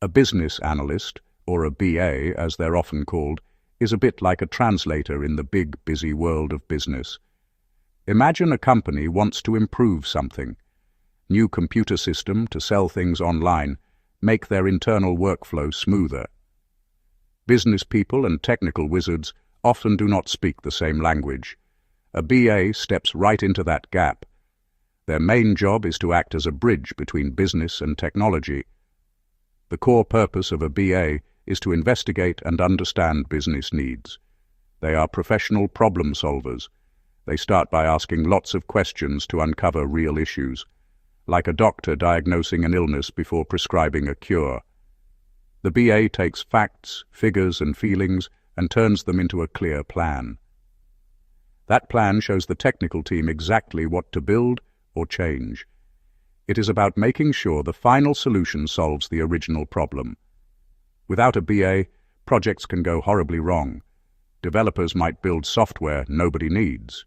A business analyst, or a BA as they're often called, is a bit like a translator in the big, busy world of business. Imagine a company wants to improve something. New computer system to sell things online, make their internal workflow smoother. Business people and technical wizards often do not speak the same language. A BA steps right into that gap. Their main job is to act as a bridge between business and technology. The core purpose of a BA is to investigate and understand business needs. They are professional problem solvers. They start by asking lots of questions to uncover real issues, like a doctor diagnosing an illness before prescribing a cure. The BA takes facts, figures, and feelings and turns them into a clear plan. That plan shows the technical team exactly what to build or change. It is about making sure the final solution solves the original problem. Without a BA, projects can go horribly wrong. Developers might build software nobody needs.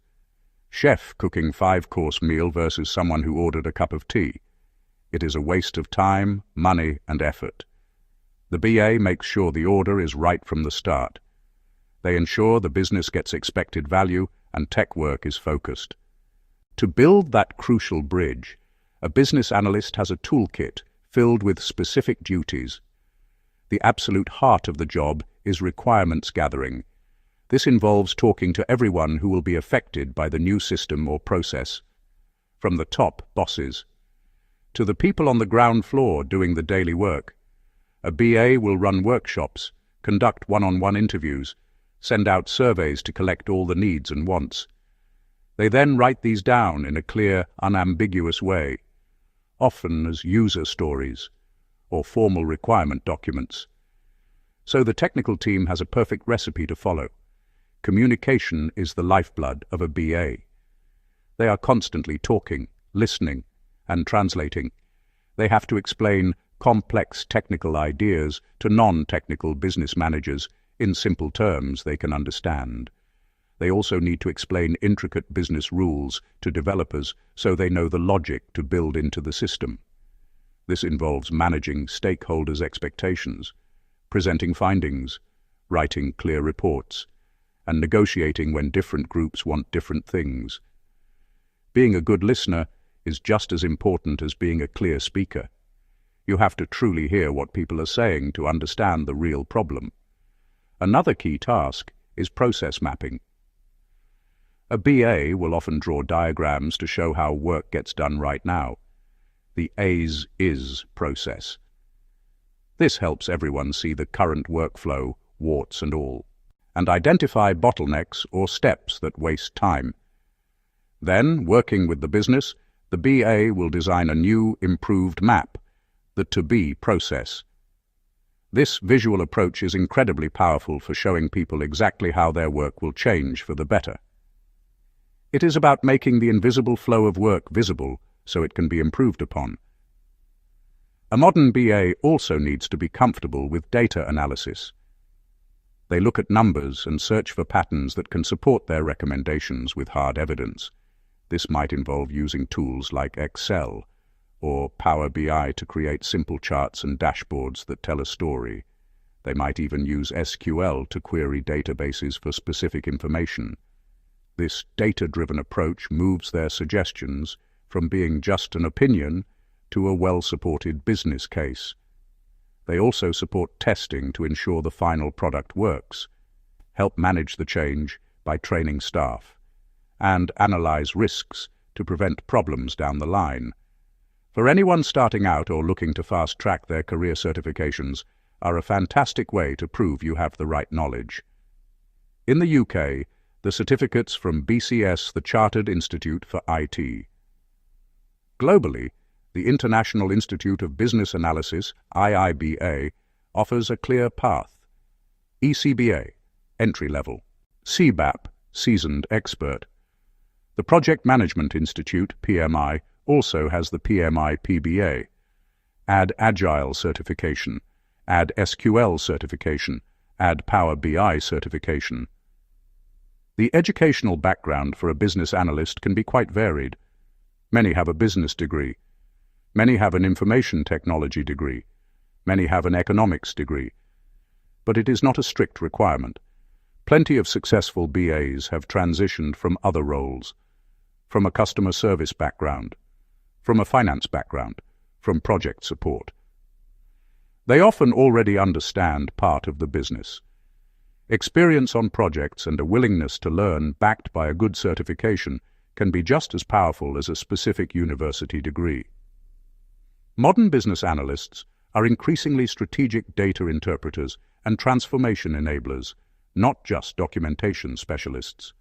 Chef cooking 5-course meal versus someone who ordered a cup of tea. It is a waste of time, money, and effort. The BA makes sure the order is right from the start. They ensure the business gets expected value and tech work is focused. To build that crucial bridge, a business analyst has a toolkit filled with specific duties. The absolute heart of the job is requirements gathering. This involves talking to everyone who will be affected by the new system or process, from the top bosses to the people on the ground floor doing the daily work. A BA will run workshops, conduct one-on-one interviews, send out surveys to collect all the needs and wants. They then write these down in a clear, unambiguous way, often as user stories or formal requirement documents. So the technical team has a perfect recipe to follow. Communication is the lifeblood of a BA. They are constantly talking, listening, and translating. They have to explain complex technical ideas to non-technical business managers in simple terms they can understand. They also need to explain intricate business rules to developers so they know the logic to build into the system. This involves managing stakeholders' expectations, presenting findings, writing clear reports, and negotiating when different groups want different things. Being a good listener is just as important as being a clear speaker. You have to truly hear what people are saying to understand the real problem. Another key task is process mapping. A BA will often draw diagrams to show how work gets done right now, the as-is process. This helps everyone see the current workflow, warts and all, and identify bottlenecks or steps that waste time. Then, working with the business, the BA will design a new, improved map, the to-be process. This visual approach is incredibly powerful for showing people exactly how their work will change for the better. It is about making the invisible flow of work visible so it can be improved upon. A modern BA also needs to be comfortable with data analysis. They look at numbers and search for patterns that can support their recommendations with hard evidence. This might involve using tools like Excel or Power BI to create simple charts and dashboards that tell a story. They might even use SQL to query databases for specific information. This data-driven approach moves their suggestions from being just an opinion to a well-supported business case. They also support testing to ensure the final product works, help manage the change by training staff, and analyze risks to prevent problems down the line. For anyone starting out or looking to fast-track their career, certifications are a fantastic way to prove you have the right knowledge. In the UK, the certificates from BCS, the Chartered Institute for IT. Globally, the International Institute of Business Analysis, IIBA, offers a clear path. ECBA, entry-level. CBAP, seasoned expert. The Project Management Institute, PMI, also has the PMI PBA. Add Agile certification, add SQL certification, add Power BI certification. The educational background for a business analyst can be quite varied. Many have a business degree. Many have an information technology degree. Many have an economics degree, but it is not a strict requirement. Plenty of successful BAs have transitioned from other roles, from a customer service background, from a finance background, from project support. They often already understand part of the business. Experience on projects and a willingness to learn backed by a good certification can be just as powerful as a specific university degree. Modern business analysts are increasingly strategic data interpreters and transformation enablers, not just documentation specialists.